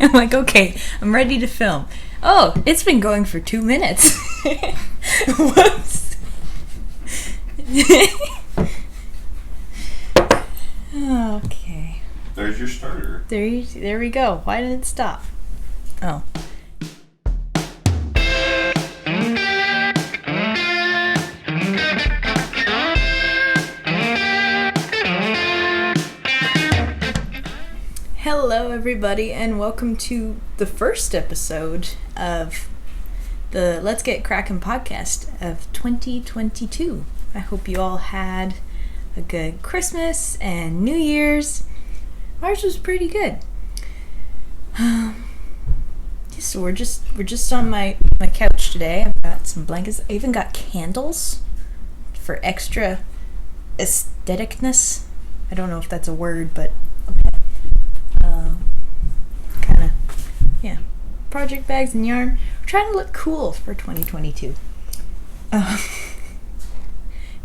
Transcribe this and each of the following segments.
I'm like, okay, I'm ready to film. Oh, it's been going for 2 minutes. Whoops. Okay. There's your starter. There we go. Why did it stop? Oh. Hello everybody and welcome to the first episode of the Let's Get Kraken podcast of 2022. I hope you all had a good Christmas and New Year's. Ours was pretty good. So we're just on my couch today. I've got some blankets. I even got candles for extra aestheticness. I don't know if that's a word, but okay. Project bags and yarn. We're trying to look cool for 2022.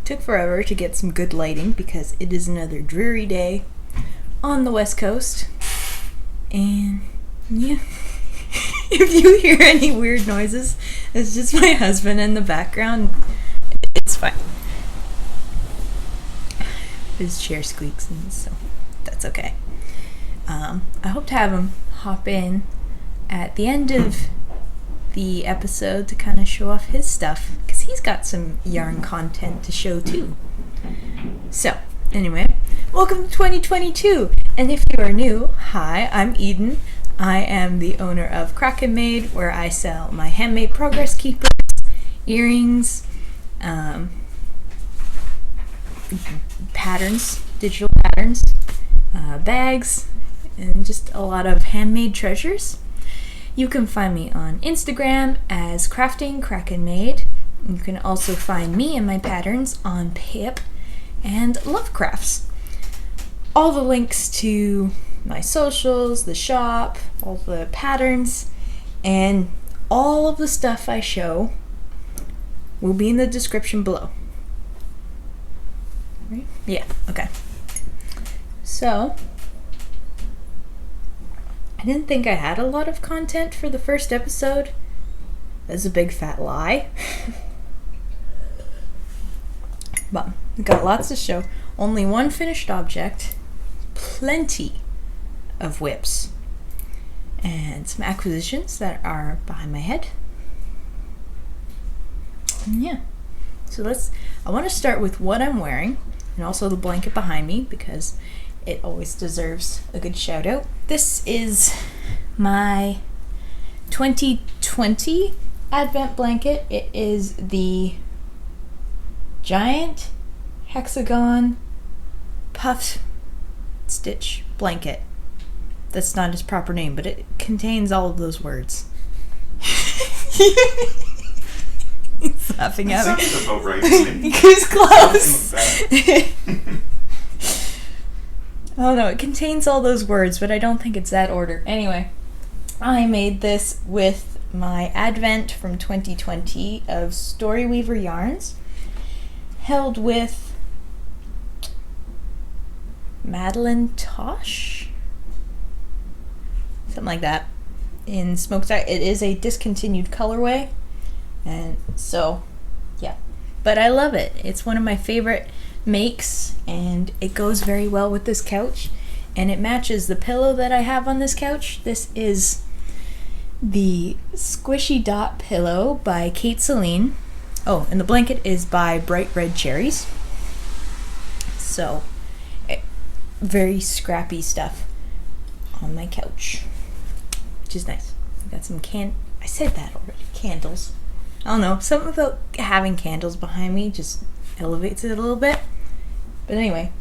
Took forever to get some good lighting because it is another dreary day on the West Coast. And yeah, if you hear any weird noises, it's just my husband in the background. It's fine. His chair squeaks, and so that's okay. I hope to have him hop in at the end of the episode to kind of show off his stuff, because he's got some yarn content to show too. So, anyway, welcome to 2022, and if you are new, hi, I'm Eden. I am the owner of Kraken, where I sell my handmade progress keepers, earrings, patterns, digital patterns, bags, and just a lot of handmade treasures. You can find me on Instagram as Crafting Kraken Made. You can also find me and my patterns on Pip and Lovecrafts. All the links to my socials, the shop, all the patterns, and all of the stuff I show will be in the description below. Right? Yeah, okay. So, I didn't think I had a lot of content for the first episode. That's a big fat lie. But we've got lots to show. Only one finished object. Plenty of whips. And some acquisitions that are behind my head. And yeah. So I want to start with what I'm wearing. And also the blanket behind me, because it always deserves a good shout out. This is my 2020 Advent blanket. It is the giant hexagon puff stitch blanket. That's not its proper name, but it contains all of those words. He's laughing at me. Sounds about right to me. He's close. Oh no, it contains all those words, but I don't think it's that order. Anyway, I made this with my Advent from 2020 of Storyweaver yarns, held with Madeline Tosh? Something like that. In Smokestack. It is a discontinued colorway, and so, yeah. But I love it. It's one of my favorite makes, and it goes very well with this couch, and it matches the pillow that I have on this couch. This is the Squishy Dot pillow by Selene. Oh, and the blanket is by Bright Red Cherries. So, very scrappy stuff on my couch, which is nice. I got some I said that already. Candles. I don't know, something about having candles behind me just elevates it a little bit. But anyway,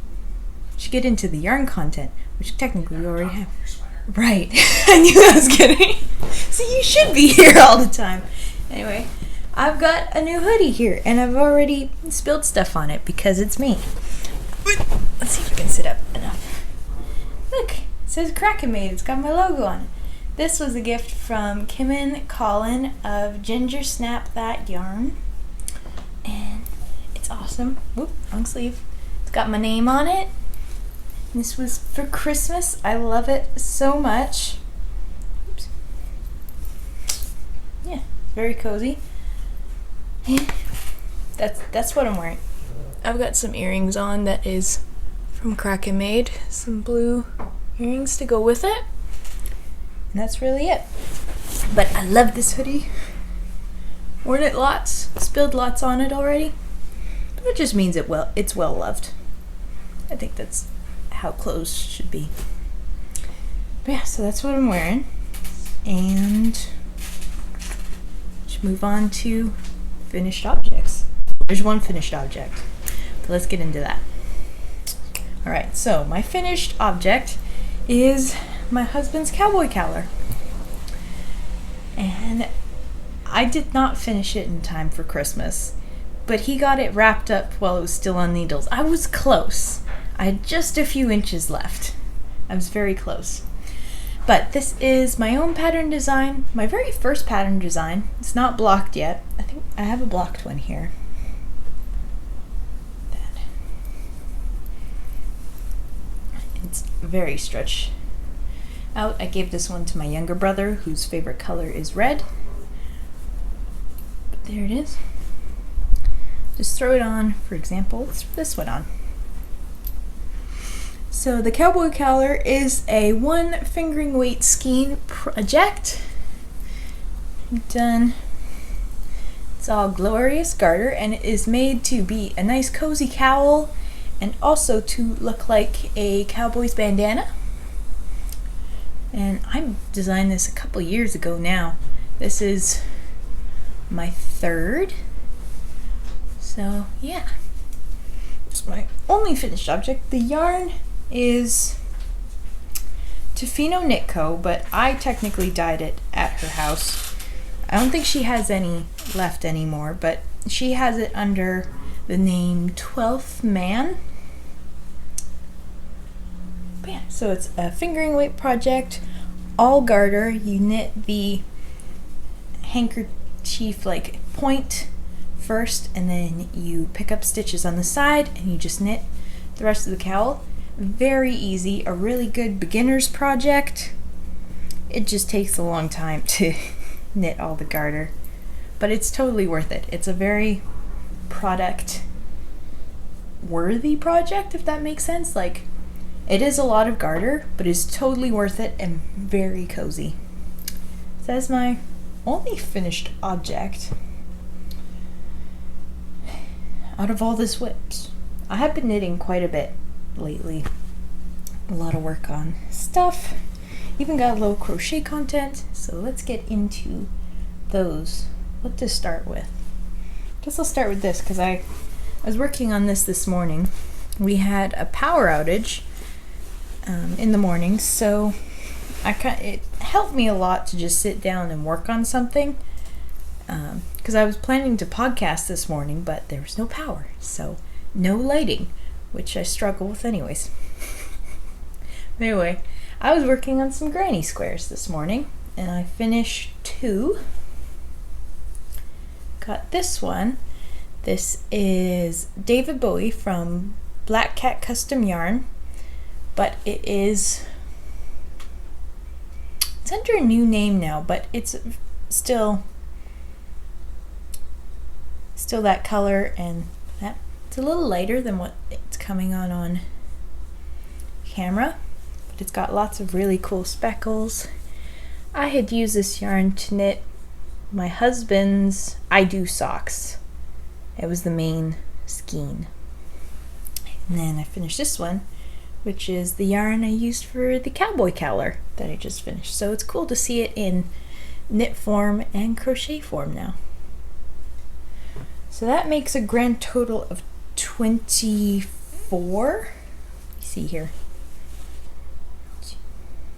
we should get into the yarn content, which technically we already have. Right. I knew I was kidding. So you should be here all the time. Anyway, I've got a new hoodie here, and I've already spilled stuff on it because it's me. Let's see if I can sit up enough. Look, it says Kraken Made. It's got my logo on it. This was a gift from Kim and Colin of Gingersnap Bag yarn. And it's awesome. Whoop, long sleeve. It's got my name on it. This was for Christmas. I love it so much. very cozy. That's what I'm wearing. I've got some earrings on that is from Kraken made. Some blue earrings to go with it. And that's really it. But I love this hoodie. Worn it lots, spilled lots on it already. But it just means it's well loved. I think that's how clothes should be. But yeah, so that's what I'm wearing. And should move on to finished objects. There's one finished object. But let's get into that. Alright, so my finished object is my husband's Cowboy Cowler. And I did not finish it in time for Christmas, but he got it wrapped up while it was still on needles. I was close. I had just a few inches left. I was very close. But this is my own pattern design, my very first pattern design. It's not blocked yet. I think I have a blocked one here. It's very stretched out. I gave this one to my younger brother, whose favorite color is red. But there it is. Just throw it on, for example, let's throw this one on. So the Cowboy Cowler is a 1 fingering weight skein project. Done. It's all glorious garter, and it is made to be a nice cozy cowl and also to look like a cowboy's bandana. And I designed this a couple years ago now. This is my third. So yeah, it's my only finished object. The yarn is Tofino Knit Co, but I technically dyed it at her house. I don't think she has any left anymore, but she has it under the name 12th Man. But yeah, so it's a fingering weight project, all garter. You knit the handkerchief like point first, and then you pick up stitches on the side and you just knit the rest of the cowl. Very easy, a really good beginner's project. It just takes a long time to knit all the garter, but it's totally worth it. It's a very product worthy project, if that makes sense. Like, it is a lot of garter, but it's totally worth it and very cozy. So that's my only finished object out of all this whips. I have been knitting quite a bit lately. A lot of work on stuff. Even got a little crochet content. So let's get into those. What to start with? Guess I'll start with this because I was working on this morning. We had a power outage in the morning, so it helped me a lot to just sit down and work on something. Because I was planning to podcast this morning, but there was no power, so no lighting, which I struggle with anyways. Anyway, I was working on some granny squares this morning, and I finished 2. Got this one. This is David Bowie from Black Cat Custom Yarn, but it's under a new name now, but it's still that color, and that it's a little lighter than what it's coming on camera, but it's got lots of really cool speckles. I had used this yarn to knit my husband's I Do socks. It was the main skein. And then I finished this one, which is the yarn I used for the Cowboy Cowler that I just finished. So it's cool to see it in knit form and crochet form now. So that makes a grand total of 24. See here.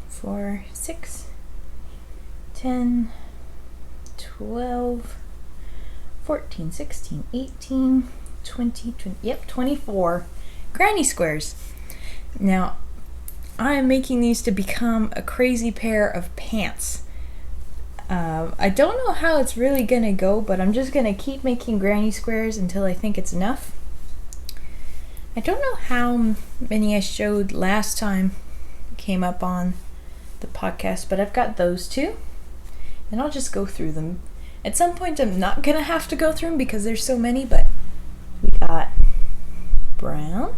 4, 6, 10, 12, 14, 16, 18, 20, yep, 24 granny squares. Now, I am making these to become a crazy pair of pants. I don't know how it's really gonna go, but I'm just gonna keep making granny squares until I think it's enough. I don't know how many I showed last time came up on the podcast, but I've got those 2, and I'll just go through them. At some point I'm not gonna have to go through them because there's so many, but we got brown,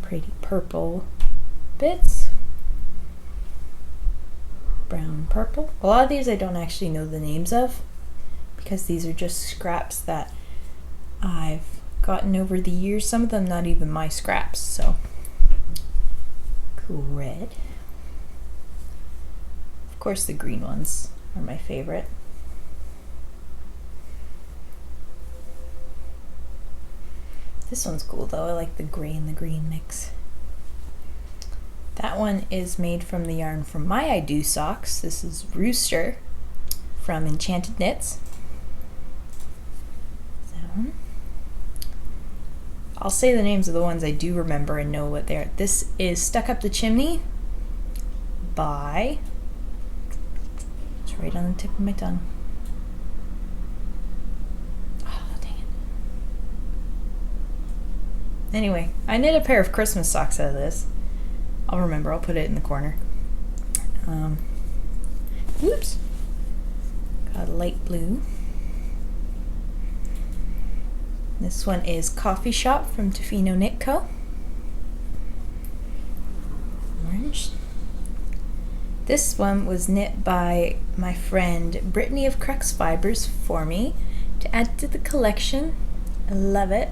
pretty purple bits, brown, purple. A lot of these I don't actually know the names of because these are just scraps that I've gotten over the years. Some of them not even my scraps, so cool. Red. Of course the green ones are my favorite. This one's cool though. I like the gray and the green mix. That one is made from the yarn from my I Do socks. This is Rooster from Enchanted Knits. That one. I'll say the names of the ones I do remember and know what they are. This is Stuck Up the Chimney by, it's right on the tip of my tongue. Anyway, I knit a pair of Christmas socks out of this. I'll remember, I'll put it in the corner. Whoops. Got a light blue. This one is Coffee Shop from Tofino Knit Co. Orange. This one was knit by my friend Brittany of Crux Fibers for me to add to the collection. I love it.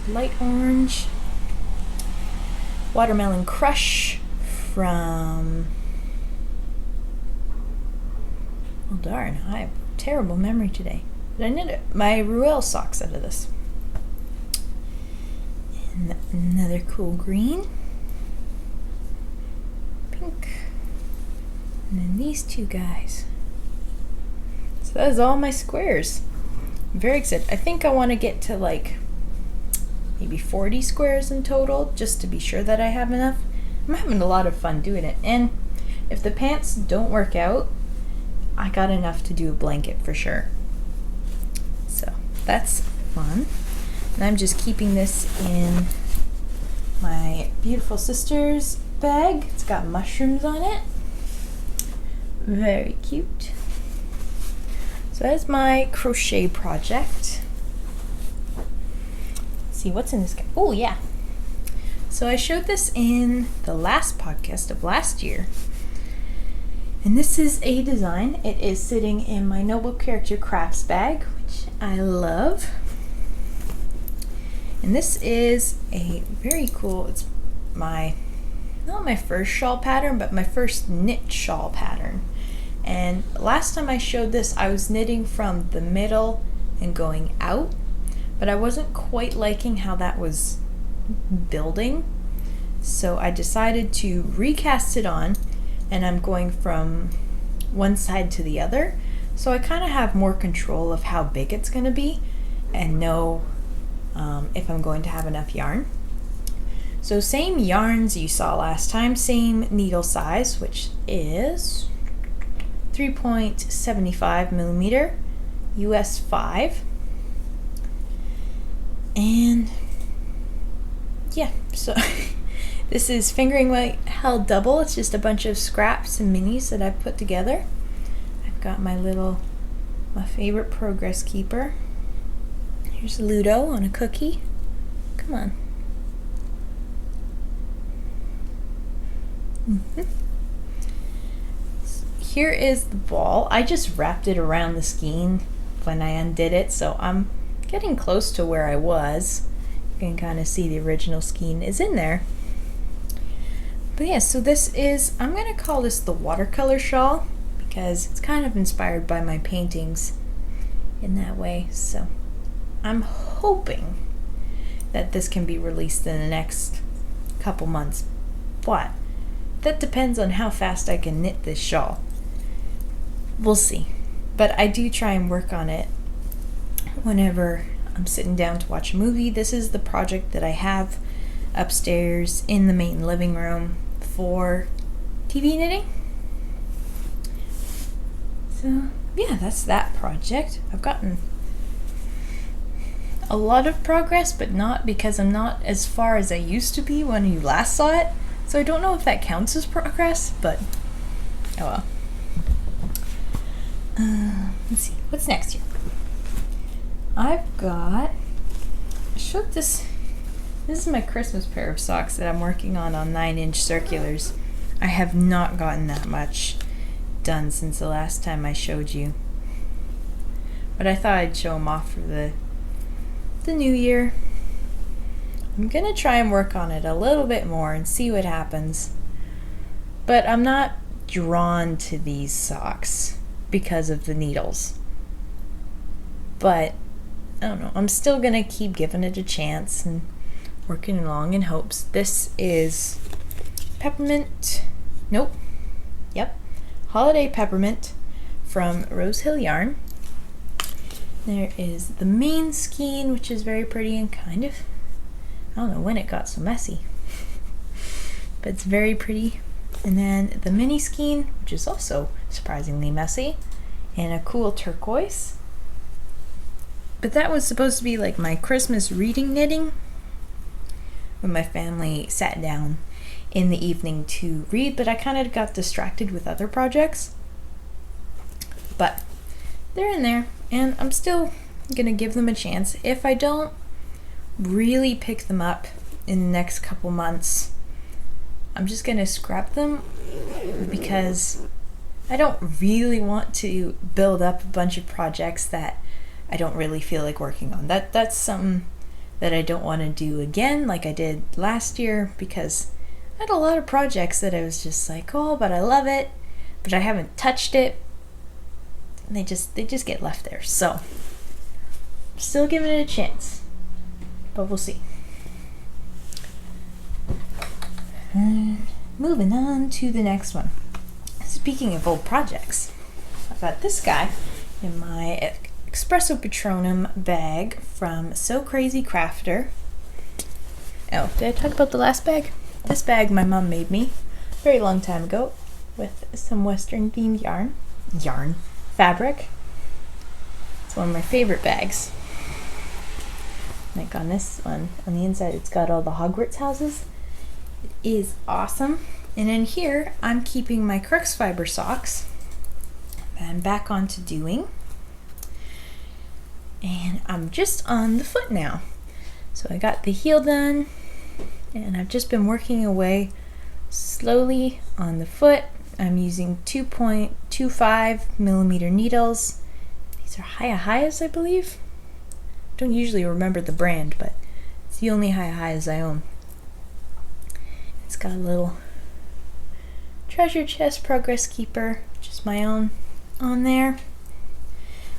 Light orange. Watermelon Crush from, oh darn, I have terrible memory today. But I knit my Ruelle socks out of this. And another cool green. Pink. And then these two guys. So that is all my squares. I'm very excited. I think I want to get to like maybe 40 squares in total, just to be sure that I have enough. I'm having a lot of fun doing it, and if the pants don't work out, I got enough to do a blanket for sure. So that's fun. And I'm just keeping this in my beautiful sister's bag. It's got mushrooms on it. Very cute. So that's my crochet project. See what's in this guy. Oh yeah. So I showed this in the last podcast of last year. And this is a design. It is sitting in my Noble Character Crafts bag, which I love. And this is a very cool, it's my, not my first shawl pattern, but my first knit shawl pattern. And last time I showed this, I was knitting from the middle and going out, but I wasn't quite liking how that was building. So I decided to recast it on, and I'm going from one side to the other. So I kind of have more control of how big it's going to be and know if I'm going to have enough yarn. So same yarns you saw last time, same needle size, which is 3.75 millimeter US 5. And yeah, so this is Fingering Weight Held Double. It's just a bunch of scraps and minis that I've put together. I've got my favorite progress keeper. Here's Ludo on a cookie. Come on. Here is the ball. I just wrapped it around the skein when I undid it, so I'm getting close to where I was. You can kind of see the original skein is in there. But yeah, so this is, I'm going to call this the watercolor shawl because it's kind of inspired by my paintings in that way. So I'm hoping that this can be released in the next couple months, but that depends on how fast I can knit this shawl. We'll see. But I do try and work on it whenever I'm sitting down to watch a movie. This is the project that I have upstairs in the main living room for TV knitting. So yeah, that's that project. I've gotten a lot of progress, but not because I'm not as far as I used to be when you last saw it. So I don't know if that counts as progress, but oh well. Let's see, what's next here? I showed this. This is my Christmas pair of socks that I'm working on 9-inch circulars. I have not gotten that much done since the last time I showed you. But I thought I'd show them off for the new year. I'm gonna try and work on it a little bit more and see what happens. But I'm not drawn to these socks because of the needles. But I don't know, I'm still gonna keep giving it a chance and working along in hopes. This is peppermint, nope, yep, holiday peppermint from Rose Hill Yarn. There is the main skein, which is very pretty and kind of, I don't know when it got so messy, but it's very pretty. And then the mini skein, which is also surprisingly messy, and a cool turquoise. But that was supposed to be like my Christmas reading knitting, when my family sat down in the evening to read, but I kind of got distracted with other projects. But they're in there, and I'm still gonna give them a chance. If I don't really pick them up in the next couple months, I'm just gonna scrap them because I don't really want to build up a bunch of projects that I don't really feel like working on. That's something that I don't want to do again like I did last year, because I had a lot of projects that I was just like, oh, but I love it, but I haven't touched it. And they just get left there. So I'm still giving it a chance, but we'll see. And moving on to the next one. Speaking of old projects, I've got this guy in my Espresso Patronum bag from So Crazy Crafter. Oh, did I talk about the last bag? This bag my mom made me a very long time ago with some Western themed fabric. It's one of my favorite bags. Like on this one, on the inside it's got all the Hogwarts houses. It is awesome. And in here I'm keeping my Crux fiber socks that I'm back onto doing. And I'm just on the foot now. So I got the heel done, and I've just been working away slowly on the foot. I'm using 2.25 millimeter needles. These are Hayahayas, I believe. I don't usually remember the brand, but it's the only Hayahayas I own. It's got a little treasure chest progress keeper, which is my own, on there.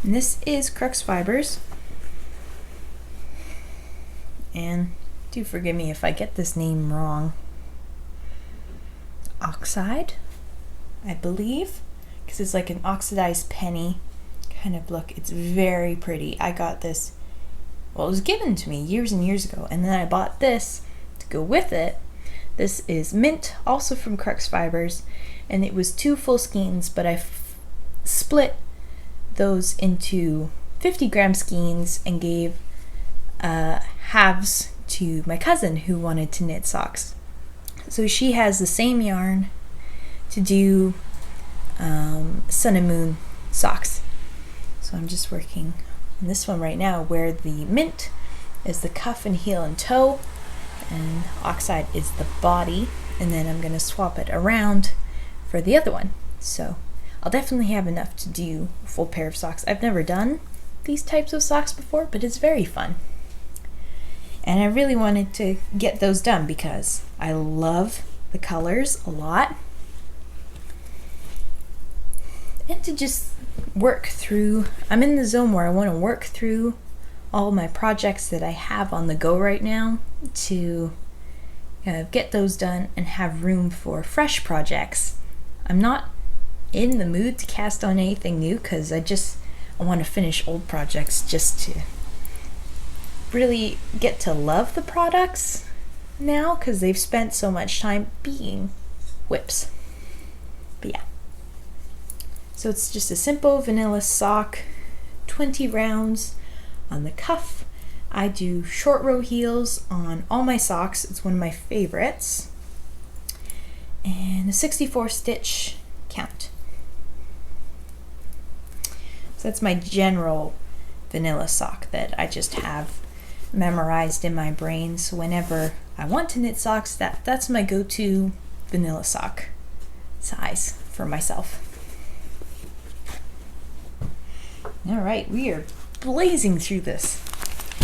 And this is Crux Fibers. And do forgive me if I get this name wrong. Oxide, I believe, because it's like an oxidized penny kind of look. It's very pretty. I got this, well, it was given to me years and years ago, and then I bought this to go with it. This is mint, also from Crux Fibers, and it was 2 full skeins, but I split those into 50-gram skeins and gave halves to my cousin who wanted to knit socks. So she has the same yarn to do sun and moon socks. So I'm just working on this one right now, where the mint is the cuff and heel and toe, and oxide is the body, and then I'm going to swap it around for the other one. So I'll definitely have enough to do a full pair of socks. I've never done these types of socks before, but it's very fun. And I really wanted to get those done because I love the colors a lot. And to just work through, I'm in the zone where I want to work through all my projects that I have on the go right now to get those done and have room for fresh projects. I'm not in the mood to cast on anything new because I want to finish old projects just to really get to love the products now, because they've spent so much time being whips. But yeah, so it's just a simple vanilla sock, 20 rounds on the cuff. I do short row heels on all my socks. It's one of my favorites. And a 64 stitch count. So that's my general vanilla sock that I just have memorized in my brain. So whenever I want to knit socks, that's my go-to vanilla sock size for myself. All right, we are blazing through this.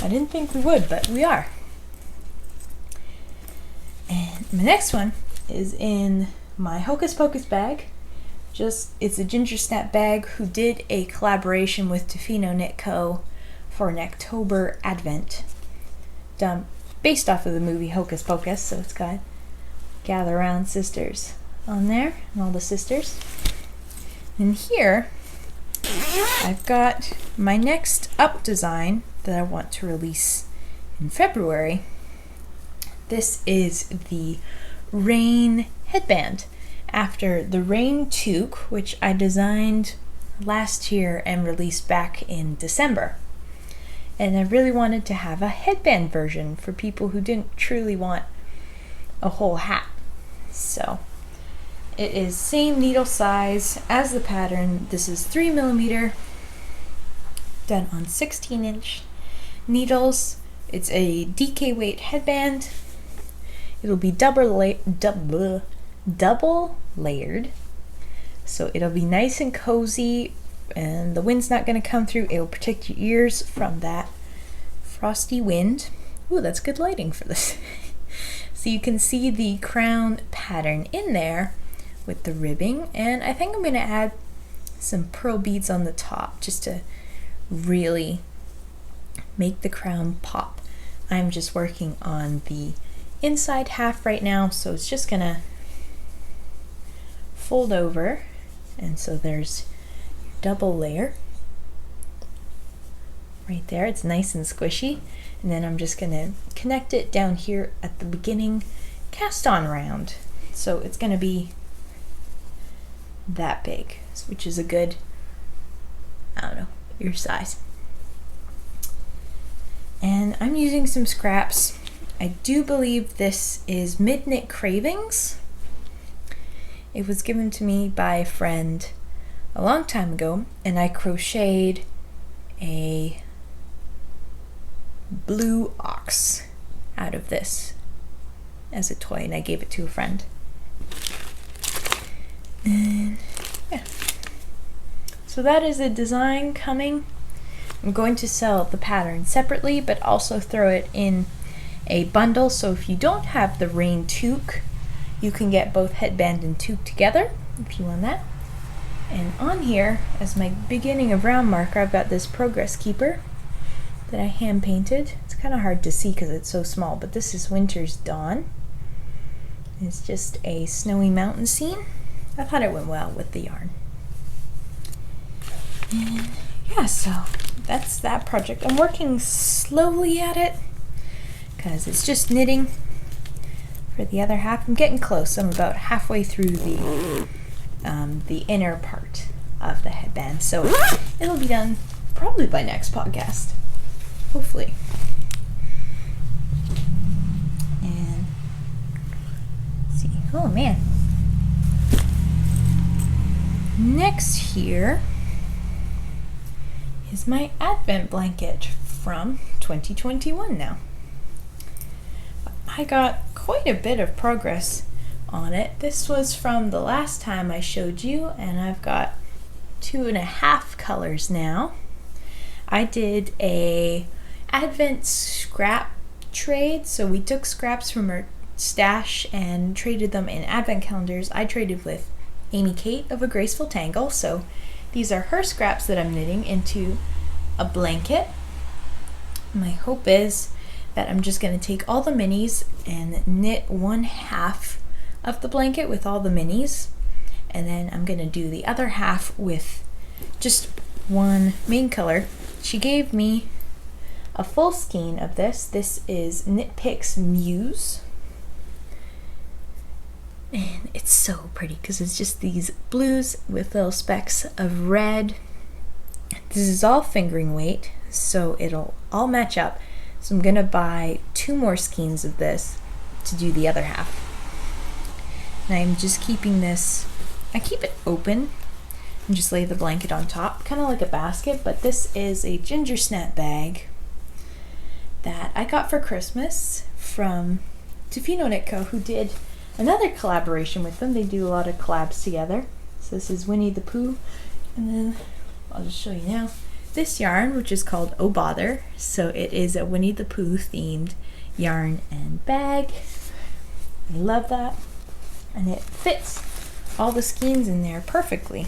I didn't think we would, but we are. And my next one is in my Hocus Pocus bag. It's a Gingersnap bag who did a collaboration with Tofino Knit Co for an October advent, done based off of the movie Hocus Pocus. So it's got Gather Round Sisters on there and all the sisters. And here I've got my next up design that I want to release in February. This is the Rain headband after the Rain Toque, which I designed last year and released back in December. And I really wanted to have a headband version for people who didn't truly want a whole hat. So it is same needle size as the pattern. This is 3mm, done on 16-inch needles. It's a DK weight headband. It'll be double layered, so it'll be nice and cozy, and the wind's not going to come through. It'll protect your ears from that frosty wind. Ooh, that's good lighting for this. So you can see the crown pattern in there with the ribbing, and I think I'm going to add some pearl beads on the top just to really make the crown pop. I'm just working on the inside half right now, so it's just gonna fold over, and so there's your double layer right there. It's nice and squishy, and then I'm just gonna connect it down here at the beginning, cast on round, so it's gonna be that big, which is a good, I don't know, ear size. And I'm using some scraps. I do believe this is Mid-Knit Cravings. It was given to me by a friend a long time ago, and I crocheted a blue ox out of this as a toy, and I gave it to a friend. And yeah, so that is a design coming. I'm going to sell the pattern separately, but also throw it in a bundle, so if you don't have the Rain Toque, you can get both headband and toque together if you want that. And on here, as my beginning of round marker, I've got this Progress Keeper that I hand painted. It's kind of hard to see because it's so small, but this is Winter's Dawn. It's just a snowy mountain scene. I thought it went well with the yarn. And yeah, so that's that project. I'm working slowly at it because it's just knitting for the other half. I'm getting close. I'm about halfway through the inner part of the headband, so it'll be done probably by next podcast, hopefully. And let's see. Oh man. Next here is my advent blanket from 2021 now. I got quite a bit of progress on it. This was from the last time I showed you, and I've got 2.5 colors now. I did a advent scrap trade, so we took scraps from our stash and traded them in advent calendars. I traded with Amy Kate of A Graceful Tangle, so these are her scraps that I'm knitting into a blanket. My hope is that I'm just going to take all the minis and knit 1/2 of the blanket with all the minis, and then I'm going to do the other half with just one main color. She gave me a full skein of this. This is Knit Picks Muse, and it's so pretty because it's just these blues with little specks of red. This is all fingering weight, so it'll all match up. So I'm going to buy 2 more skeins of this to do the other half. And I'm just keeping this, I keep it open and just lay the blanket on top, kind of like a basket. But this is a Gingersnap bag that I got for Christmas from Tofino Knit Co, who did another collaboration with them. They do a lot of collabs together. So this is Winnie the Pooh, and then I'll just show you now this yarn, which is called Oh Bother. So it is a Winnie the Pooh themed yarn and bag. I love that, and it fits all the skeins in there perfectly.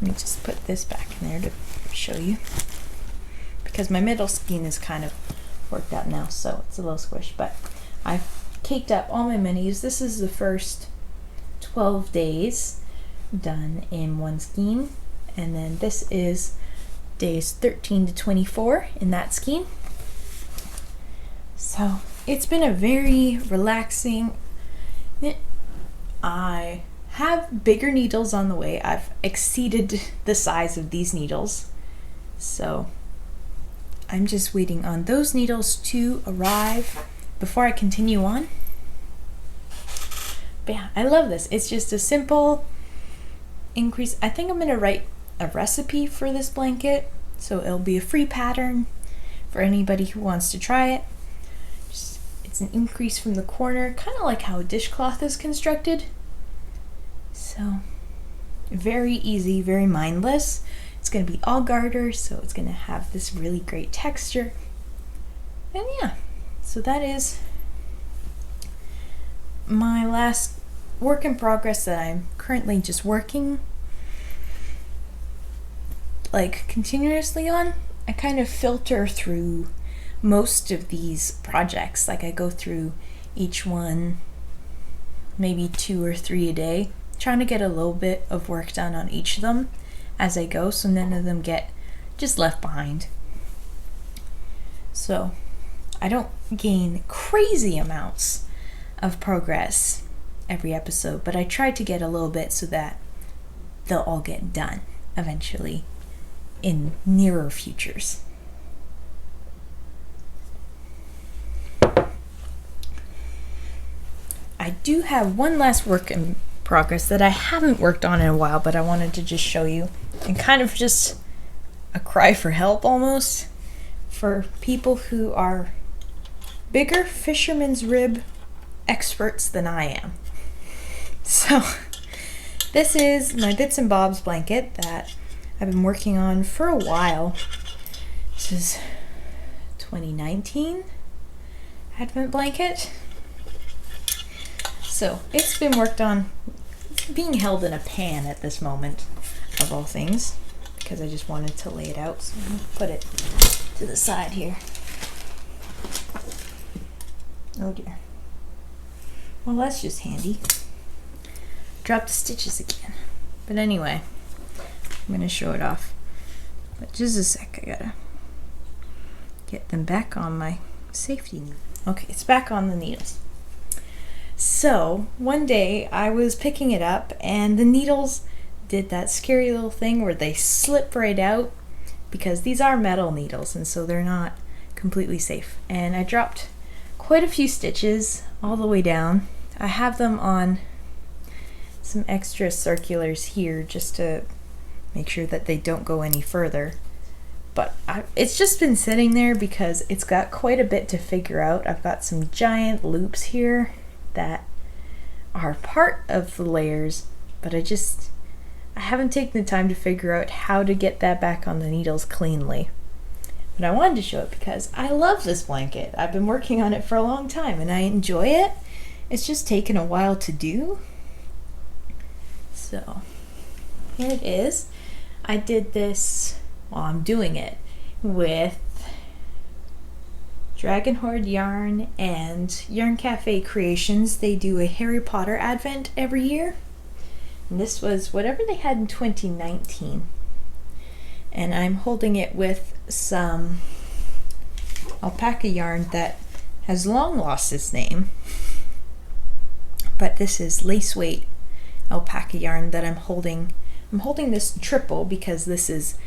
Let me just put this back in there to show you, because my middle skein is kind of worked out now, so it's a little squished, but I've caked up all my minis. This is the first 12 days done in one skein, and then this is days 13 to 24 in that skein. So it's been a very relaxing knit. I have bigger needles on the way. I've exceeded the size of these needles, so I'm just waiting on those needles to arrive before I continue on. But yeah, I love this. It's just a simple increase. I think I'm going to write a recipe for this blanket, so it'll be a free pattern for anybody who wants to try it. It's an increase from the corner, kind of like how a dishcloth is constructed. So very easy, very mindless. It's going to be all garter, so it's going to have this really great texture. And yeah, so that is my last work in progress that I'm currently just working like continuously on. I kind of filter through most of these projects. Like I go through each one maybe 2 or 3 a day, trying to get a little bit of work done on each of them as I go, so none of them get just left behind. So I don't gain crazy amounts of progress every episode, but I try to get a little bit so that they'll all get done eventually in nearer futures. I do have one last work in progress that I haven't worked on in a while, but I wanted to just show you, and kind of just a cry for help almost for people who are bigger fisherman's rib experts than I am. So this is my Bits and Bobs blanket that I've been working on for a while. This is 2019 Advent blanket. So it's been worked on. It's being held in a pan at this moment, of all things, because I just wanted to lay it out. So I'm going to put it to the side here. Oh dear. Well, that's just handy. Dropped the stitches again. But anyway, I'm going to show it off. But just a sec, I gotta get them back on my safety needle. Okay, it's back on the needles. So one day I was picking it up and the needles did that scary little thing where they slip right out, because these are metal needles and so they're not completely safe. And I dropped quite a few stitches all the way down. I have them on some extra circulars here just to make sure that they don't go any further. But it's just been sitting there because it's got quite a bit to figure out. I've got some giant loops here that are part of the layers, but I haven't taken the time to figure out how to get that back on the needles cleanly. But I wanted to show it because I love this blanket. I've been working on it for a long time and I enjoy it. It's just taken a while to do. So here it is. I did this, well, I'm doing it with Dragon Horde Yarn and Yarn Cafe Creations. They do a Harry Potter Advent every year. And this was whatever they had in 2019. And I'm holding it with some alpaca yarn that has long lost its name. But this is lace weight alpaca yarn that I'm holding. I'm holding this triple because this is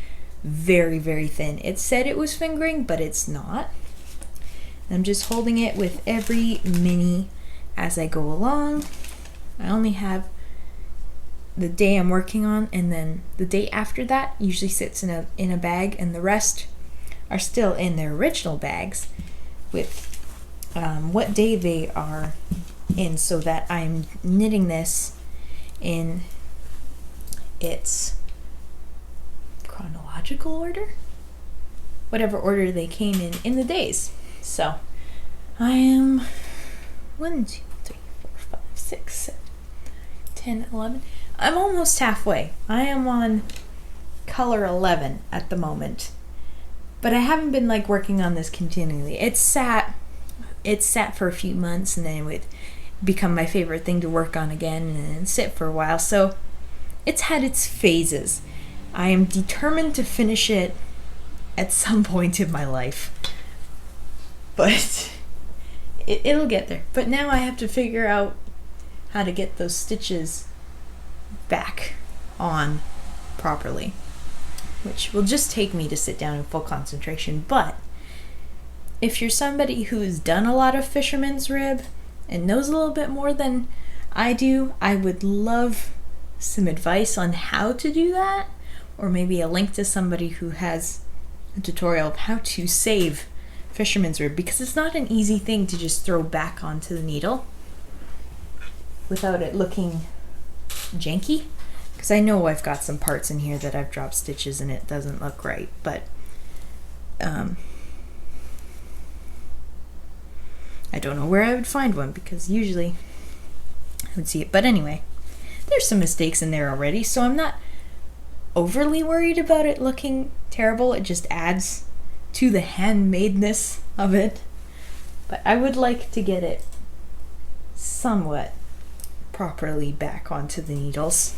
very, very thin. It said it was fingering, but it's not. I'm just holding it with every mini as I go along. I only have the day I'm working on, and then the day after that usually sits in a bag, and the rest are still in their original bags with what day they are in, so that I'm knitting this in its chronological order, whatever order they came in the days. So I am 1, 2, 3, 4, 5, 6, 7, 10, 11. I'm almost halfway. I am on color 11 at the moment, but I haven't been like working on this continually. It sat for a few months, and then it would become my favorite thing to work on again and then sit for a while. So it's had its phases. I am determined to finish it at some point in my life, but it'll get there. But now I have to figure out how to get those stitches back on properly, which will just take me to sit down in full concentration. But if you're somebody who's done a lot of fisherman's rib and knows a little bit more than I do, I would love some advice on how to do that, or maybe a link to somebody who has a tutorial of how to save fisherman's rib, because it's not an easy thing to just throw back onto the needle without it looking janky. Because I know I've got some parts in here that I've dropped stitches and it doesn't look right, but I don't know where I would find one, because usually I would see it. But anyway, there's some mistakes in there already, so I'm not overly worried about it looking terrible. It just adds to the handmadeness of it. But I would like to get it somewhat properly back onto the needles.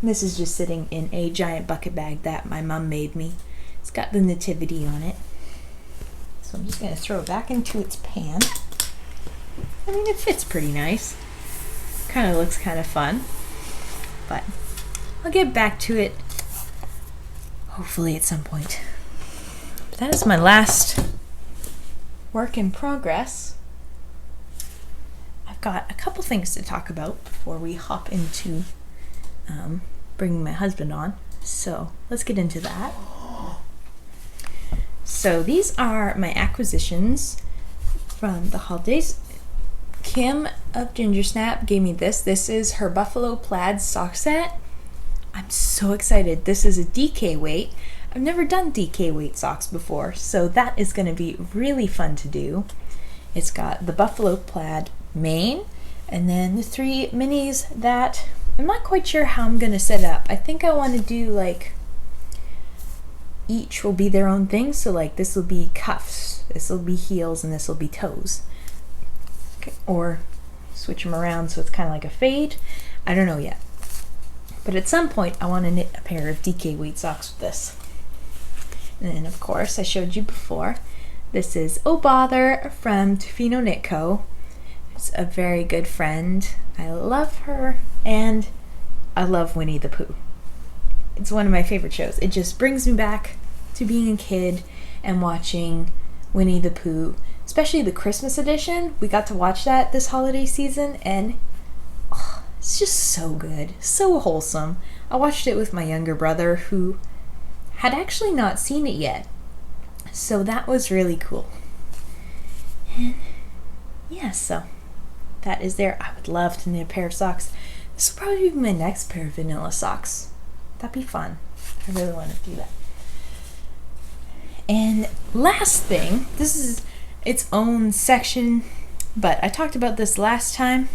And this is just sitting in a giant bucket bag that my mom made me. It's got the nativity on it. So I'm just going to throw it back into its pan. I mean, it fits pretty nice. Kind of looks kind of fun. But I'll get back to it hopefully at some point. But that is my last work in progress. I've got a couple things to talk about before we hop into bringing my husband on. So let's get into that. So these are my acquisitions from the holidays. Kim of Gingersnap gave me this. This is her buffalo plaid sock set. I'm so excited. This is a DK weight. I've never done DK weight socks before, so that is going to be really fun to do. It's got the buffalo plaid mane, and then the 3 minis that I'm not quite sure how I'm going to set up. I think I want to do like each will be their own thing. So like this will be cuffs, this will be heels, and this will be toes. Okay. Or switch them around so it's kind of like a fade. I don't know yet. But at some point I want to knit a pair of DK weight socks with this. And then of course I showed you before, this is Oh Bother from Tofino Knit Co. It's a very good friend. I love her, and I love Winnie the Pooh. It's one of my favorite shows. It just brings me back to being a kid and watching Winnie the Pooh, especially the Christmas edition. We got to watch that this holiday season, and it's just so good, so wholesome. I watched it with my younger brother, who had actually not seen it yet, so that was really cool. And yeah, so that is there. I would love to knit a pair of socks. This will probably be my next pair of vanilla socks. That'd be fun. I really want to do that. And last thing, this is its own section, but I talked about this last time.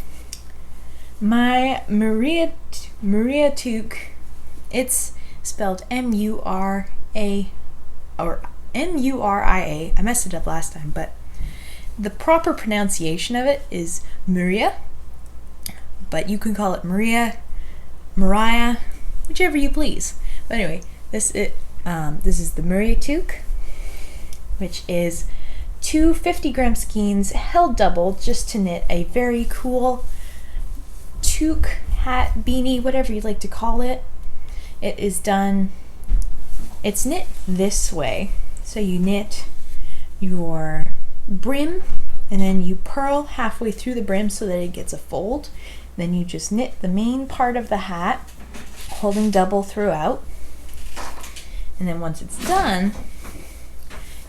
My Muria Toque, it's spelled M-U-R-A or M-U-R-I-A. I messed it up last time, but the proper pronunciation of it is Muria, but you can call it Mariah, whichever you please. But anyway, this is the Muria Toque, which is 2 50-gram skeins held double just to knit a very cool toque, hat, beanie, whatever you'd like to call it. It is done, it's knit this way. So you knit your brim, and then you purl halfway through the brim so that it gets a fold. Then you just knit the main part of the hat, holding double throughout. And then once it's done,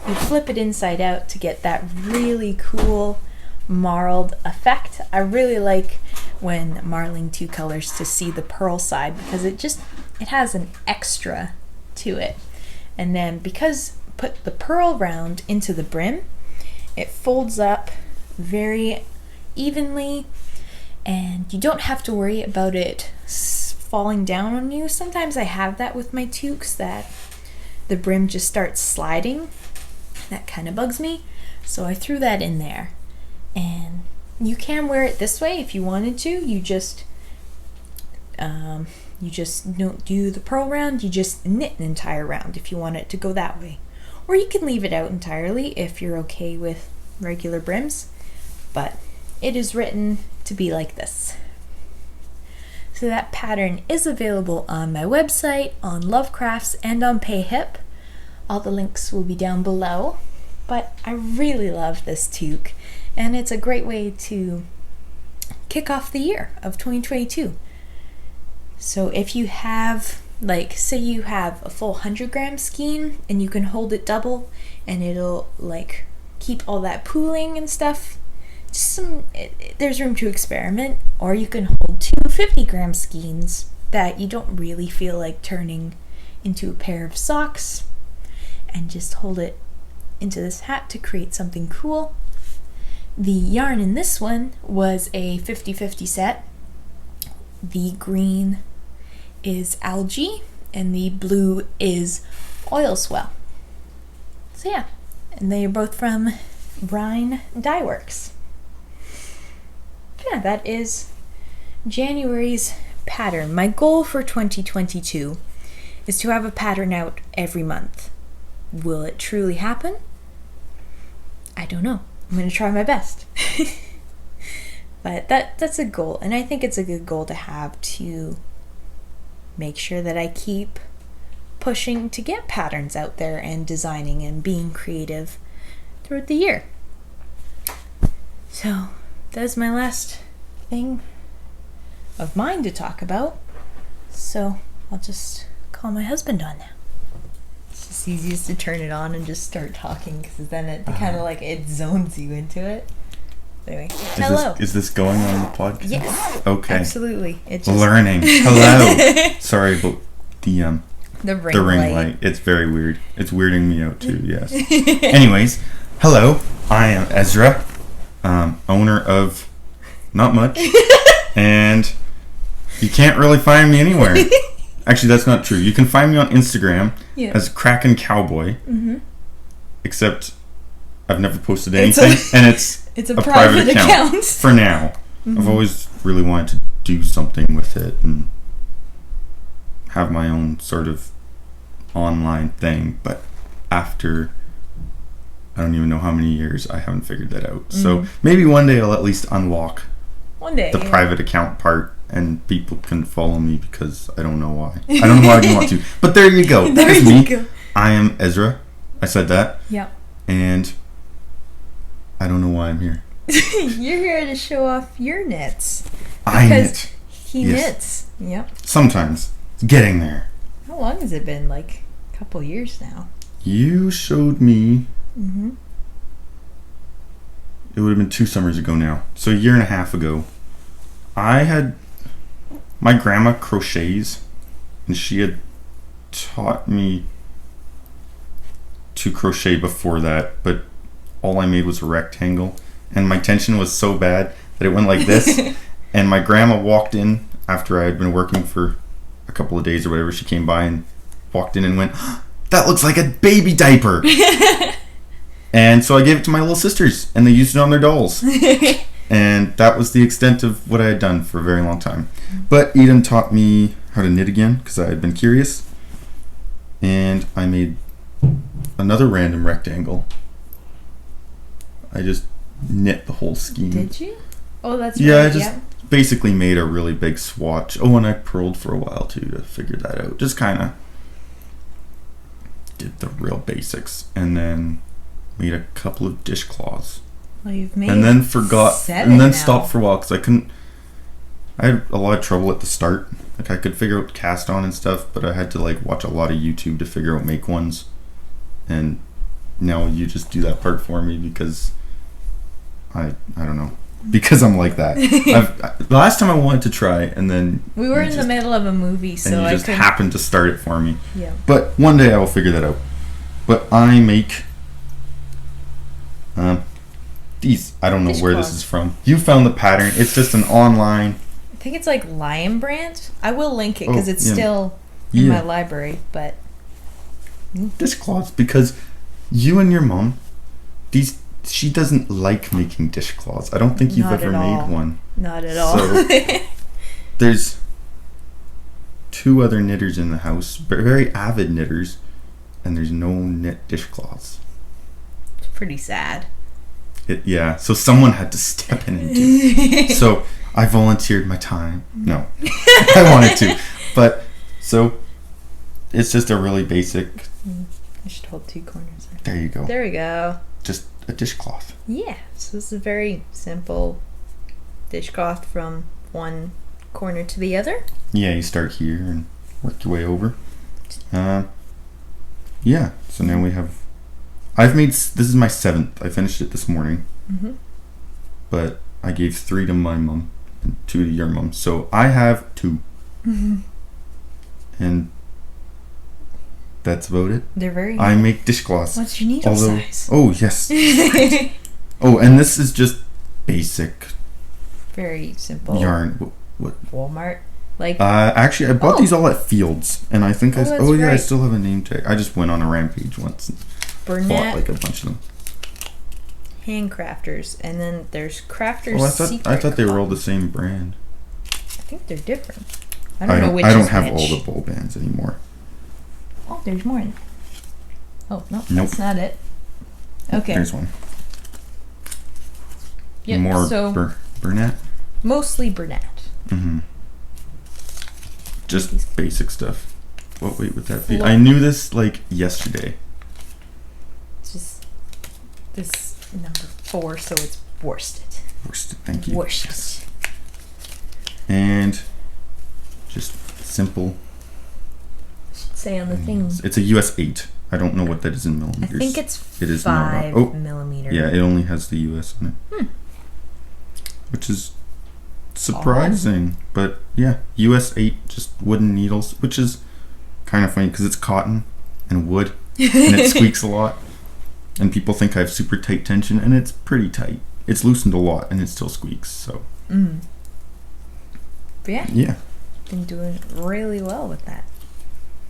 you flip it inside out to get that really cool marled effect. I really like when marling two colors to see the purl side because it has an extra to it. And then because put the purl round into the brim, it folds up very evenly and you don't have to worry about it falling down on you. Sometimes I have that with my toques, that the brim just starts sliding. That kind of bugs me, so I threw that in there. And you can wear it this way if you wanted to. You just don't do the purl round, you just knit an entire round if you want it to go that way. Or you can leave it out entirely if you're okay with regular brims, but it is written to be like this. So that pattern is available on my website, on Lovecrafts, and on PayHip. All the links will be down below, but I really love this toque, and it's a great way to kick off the year of 2022. So if you have, like, say you have a full 100-gram skein and you can hold it double and it'll like keep all that pooling and stuff, there's room to experiment. Or you can hold two 50-gram skeins that you don't really feel like turning into a pair of socks, and just hold it into this hat to create something cool. The yarn in this one was a 50-50 set. The green is algae and the blue is oil swell. So yeah, and they are both from Rhine Dye Works. Yeah, that is January's pattern. My goal for 2022 is to have a pattern out every month. Will it truly happen? I don't know. I'm going to try my best. But that's a goal, and I think it's a good goal to have, to make sure that I keep pushing to get patterns out there and designing and being creative throughout the year. So that's my last thing of mine to talk about. So I'll just call my husband on now. It's just easiest to turn it on and just start talking, because then it kind of like it zones you into it. Anyway, hello. Is this going on the podcast? Yes. Okay. Absolutely. It's just learning. Hello. Sorry about the ring light. It's very weird. It's weirding me out too. Yes. Anyways, hello. I am Ezra, owner of not much, and you can't really find me anywhere. Actually, that's not true. You can find me on Instagram as Kraken Cowboy, except I've never posted anything, and it's a private account for now. I've always really wanted to do something with it and have my own sort of online thing, but after I don't even know how many years, I haven't figured that out. So maybe one day I'll at least unlock the private account part and people can follow me, because I don't know why. I don't know why I didn't want to. But there you go. There's me. Go. I am Ezra. I said that. Yep. And I don't know why I'm here. You're here to show off your knits. I knit. He knits. Yep. Sometimes. It's getting there. How long has it been? Like a couple years now. You showed me. It would have been 2 summers ago now. So a year and a half ago. My grandma crochets, and she had taught me to crochet before that, but all I made was a rectangle, and my tension was so bad that it went like this. And my grandma walked in after I had been working for a couple of days or whatever. She came by and walked in and went, "That looks like a baby diaper." And so I gave it to my little sisters, and they used it on their dolls. And that was the extent of what I had done for a very long time. But Eden taught me how to knit again, because I had been curious. And I made another random rectangle. I just knit the whole skein. Did you? Oh, that's right. I just basically made a really big swatch. Oh, and I purled for a while too to figure that out. Just kind of did the real basics, and then made a couple of dishcloths. Well, you've made and then forgot, 7 and then now. stopped for a while because I couldn't. I had a lot of trouble at the start. Like I could figure out cast on and stuff, but I had to like watch a lot of YouTube to figure out make ones. And now you just do that part for me because I don't know. Because I'm like that. The last time I wanted to try, and then we were in the middle of a movie, so I just happened to start it for me. Yeah. But one day I will figure that out. But I make these. I don't know where this is from. You found the pattern. It's just an online. I think it's like Lion Brand. I will link it because it's still in my library. But dishcloths, because you and your mom, she doesn't like making dishcloths. I don't think you've ever made one. Not at all. So there's 2 other knitters in the house, very avid knitters, and there's no knit dishcloths. It's pretty sad. So someone had to step in and do it. So I volunteered my time. No, I wanted to. But so it's just a really basic. I should hold 2 corners. There you go. There we go. Just a dishcloth. Yeah. So this is a very simple dishcloth from one corner to the other. Yeah, you start here and work your way over. Yeah. So now we have. This is my 7th. I finished it this morning. Mm-hmm. But I gave 3 to my mom and 2 to your mom. So I have 2. Mm-hmm. And that's about it. They're very. I make dishcloths. What's your needle size? Oh, yes. Oh, and this is just basic. Very simple. Yarn. What? Walmart. Like. Actually, I bought these all at Fields, and I think right. I still have a name tag. I just went on a rampage once and Burnett, bought like a bunch of them. Handcrafters, and then there's Crafters. I thought they were all the same brand. I think they're different. I don't know which. I don't have all the bowl bands anymore. Oh, there's more in there. Oh, no, nope. That's not it. Okay. There's one. Yep, more so Burnett? Mostly Burnett. Mm-hmm. Just basic stuff. What weight would that be? I knew this like yesterday. It's just this number 4, so it's worsted. Worsted, thank you. Worsted. Yes. And just simple. Say on the thing. It's a US 8. I don't know what that is in millimeters. I think it's 5 millimeter. Yeah, it only has the US in it. Which is surprising. But yeah, US 8, just wooden needles, which is kind of funny because it's cotton and wood and it squeaks a lot. And people think I have super tight tension, and it's pretty tight. It's loosened a lot and it still squeaks, so. But yeah. Been doing really well with that.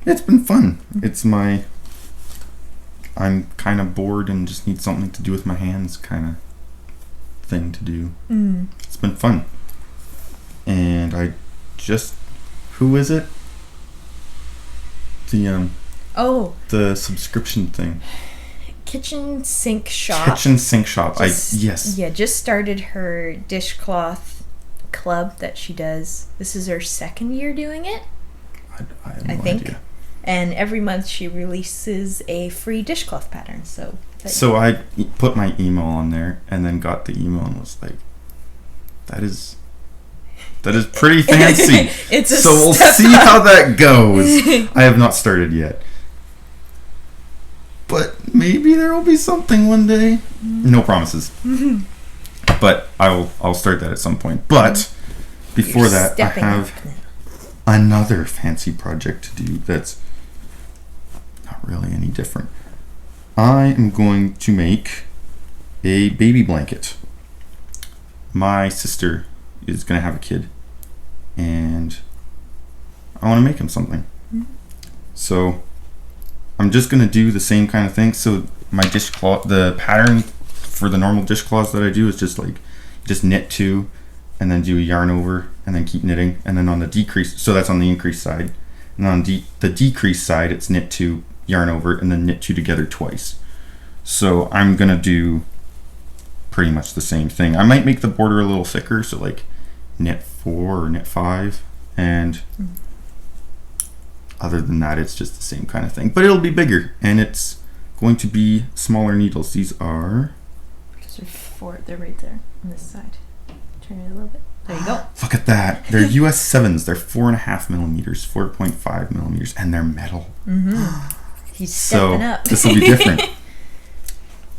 It's been fun. I'm kind of bored and just need something to do with my hands kind of thing to do. It's been fun. And who is it? The subscription thing. Kitchen Sink Shop. Yes. Yeah, just started her dishcloth club that she does. This is her 2nd year doing it. I have no idea. And every month she releases a free dishcloth pattern. So I put my email on there and then got the email and was like, that is pretty fancy. So we'll see how that goes. I have not started yet. But maybe there will be something one day. No promises. But I'll start that at some point. But before that, I have another fancy project to do that's not really any different. I am going to make a baby blanket. My sister is going to have a kid, and I want to make him something. So I'm just going to do the same kind of thing. So my dishcloth, the pattern for the normal dishcloths that I do is just knit 2 and then do a yarn over and then keep knitting, and then on the decrease, so that's on the increase side, and on the decrease side it's knit 2, yarn over, and then knit 2 together twice. So I'm gonna do pretty much the same thing. I might make the border a little thicker, so like knit 4 or knit 5, and other than that it's just the same kind of thing, but it'll be bigger and it's going to be smaller needles. These are 4, they're right there on this side. Turn it a little bit. There you go. Look at that. They're US 7s. They're 4.5 millimeters, 4.5 millimeters, and they're metal. He's stepping up. This will be different.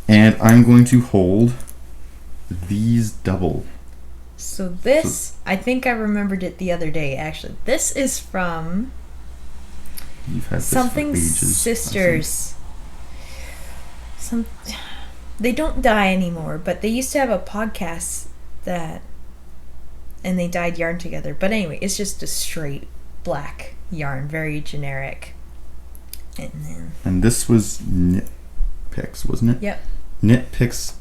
And I'm going to hold these double. So this, I think I remembered it the other day, actually. This is from You've had this Something for ages, Sisters. They don't die anymore, but they used to have a podcast and they dyed yarn together. But anyway, it's just a straight black yarn, very generic. And this was Knit Picks, wasn't it? Yep. Knit Picks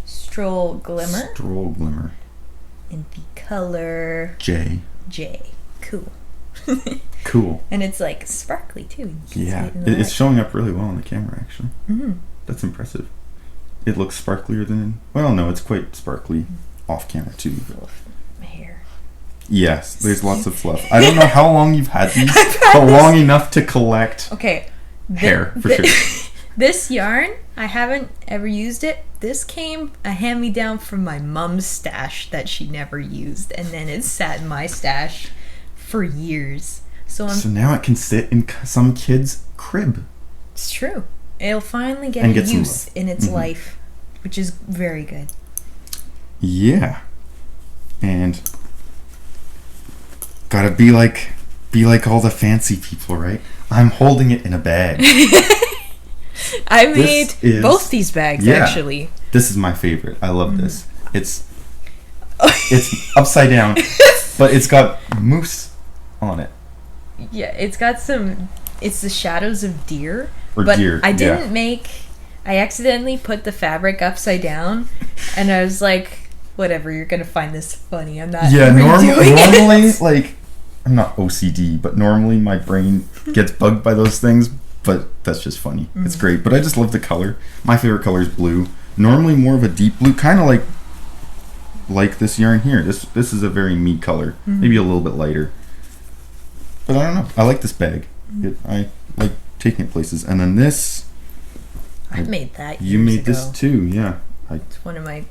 Stroll Glimmer. And the color J. Cool. Cool. And it's like sparkly too. Yeah, it's showing up really well on the camera, actually. That's impressive. It looks sparklier than... Well, no, it's quite sparkly off camera too. My hair. Yes, there's lots of fluff. I don't know how long you've had these, but long enough to collect hair, for sure. This yarn, I haven't ever used it. This came a hand-me-down from my mom's stash that she never used, and then it sat in my stash for years. So now it can sit in some kid's crib. It's true. It'll finally get a use in its life, which is very good. Yeah. And gotta be like all the fancy people, right? I'm holding it in a bag. I made both these bags, actually. This is my favorite. I love this. It's upside down, but it's got moose on it. Yeah, it's got it's the shadows of deer. Deer. I didn't I accidentally put the fabric upside down, and I was like, whatever, you're going to find this funny. I'm not normally, like, I'm not OCD, but normally my brain gets bugged by those things, but that's just funny. It's great, but I just love the color. My favorite color is blue. Normally more of a deep blue, kind of like this yarn here. This is a very me color, maybe a little bit lighter. But I don't know. I like this bag. I like taking it places. And then this, I made that. You made this too, yeah. It's one of my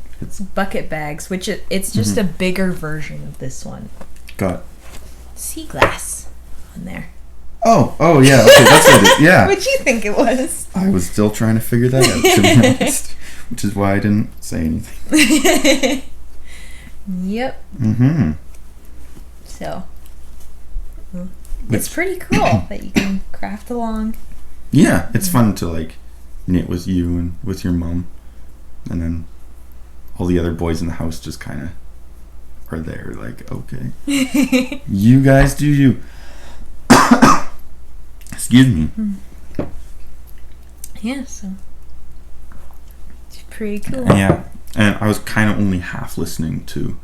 bucket bags, which it's just a bigger version of this one. Got sea glass on there. Oh yeah. Okay, that's what it is. Yeah. What'd you think it was? I was still trying to figure that out, to be honest, which is why I didn't say anything. Yep. So it's pretty cool that you can craft along. Yeah, it's fun to like knit with you and with your mom, and then all the other boys in the house just kind of are there, like, okay, you guys do you. Excuse me. Yeah, so it's pretty cool. Yeah, and I was kind of only half listening to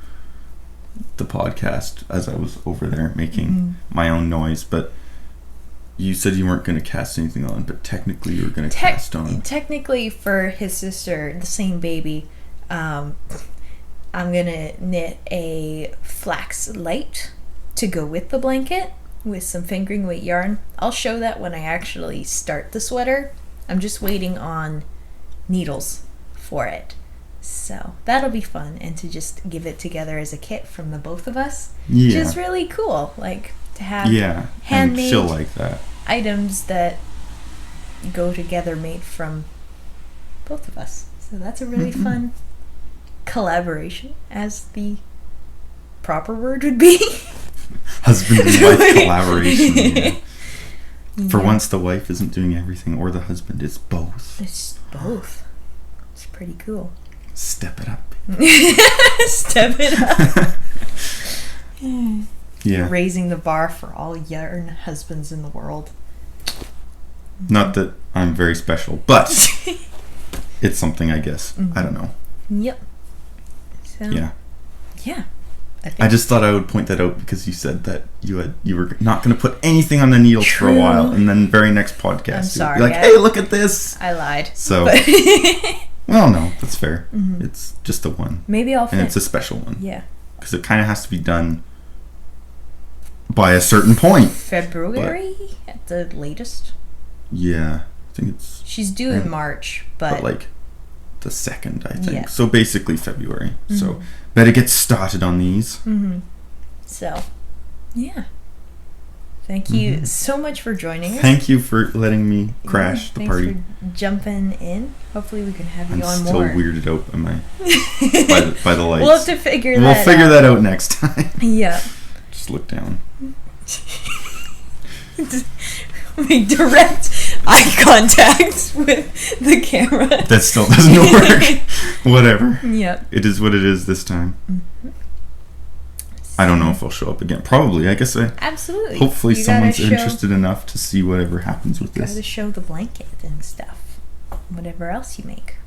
the podcast as I was over there making my own noise, but you said you weren't going to cast anything on, but technically you were going to cast on. Technically, for his sister, the same baby, I'm going to knit a flax light to go with the blanket with some fingering weight yarn. I'll show that when I actually start the sweater. I'm just waiting on needles for it. So that'll be fun, and to just give it together as a kit from the both of us, which is really cool. Like to have handmade she'll like that. items that go together, made from both of us. So that's a really fun collaboration, as the proper word would be. Husband and wife collaboration. For once, the wife isn't doing everything, or the husband. It's both. It's both. It's pretty cool. Step it up. Step it up. Yeah. Raising the bar for all yarn husbands in the world. Not that I'm very special, but it's something, I guess. I don't know. Yep. So, yeah. I just thought I would point that out because you said that you were not going to put anything on the needles for a while, and then very next podcast I'm sorry, you'd be like, hey, look at this. I lied. So, well, no, that's fair. It's just a one. Maybe I'll and it's a special one. Yeah. Because it kind of has to be done by a certain point. February at the latest. Yeah, I think it's. She's due in March, but like the 2nd, I think. Yeah. So basically February. So better get started on these. So, yeah. Thank you so much for joining us. Thank you for letting me crash the party. Thanks for jumping in. Hopefully we can have you on I'm more. still weirded out by the lights. We'll have to figure We'll figure that out next time. Yeah. Just look down. Make direct eye contact with the camera. That still doesn't work. Whatever. Yep. It is what it is this time. I don't know if I'll show up again. Probably. I guess absolutely. Hopefully someone's interested enough to see whatever happens with this. Gotta show the blanket and stuff. Whatever else you make.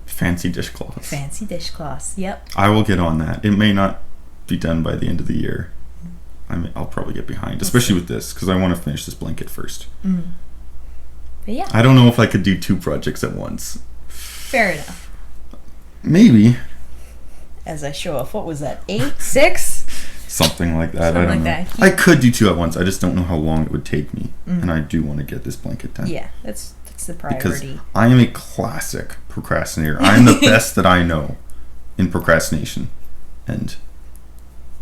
Fancy dishcloths. Fancy dishcloths. Yep. I will get on that. It may not be done by the end of the year. I'll probably get behind, especially with this, because I want to finish this blanket first. But yeah. I don't know if I could do 2 projects at once. Fair enough. Maybe. As I show off, what was that? 8, 6? Something like that. Something I don't know. That. I could do 2 at once. I just don't know how long it would take me, and I do want to get this blanket done. Yeah, that's the priority. Because I am a classic procrastinator. I'm the best that I know in procrastination, and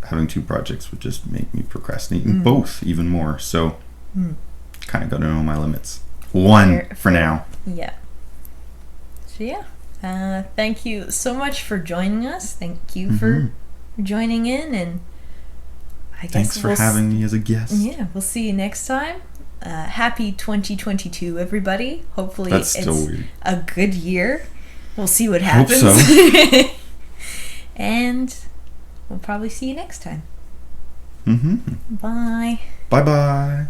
having 2 projects would just make me procrastinate in both even more. So, kind of got to know my limits. 1 for now. Yeah. So yeah. Thank you so much for joining us. Thank you for joining in, and I guess thanks for having me as a guest. Yeah, we'll see you next time. Happy 2022, everybody. Hopefully That's still weird. A good year. We'll see what happens. Hope so. And we'll probably see you next time. Bye. Bye. Bye-bye.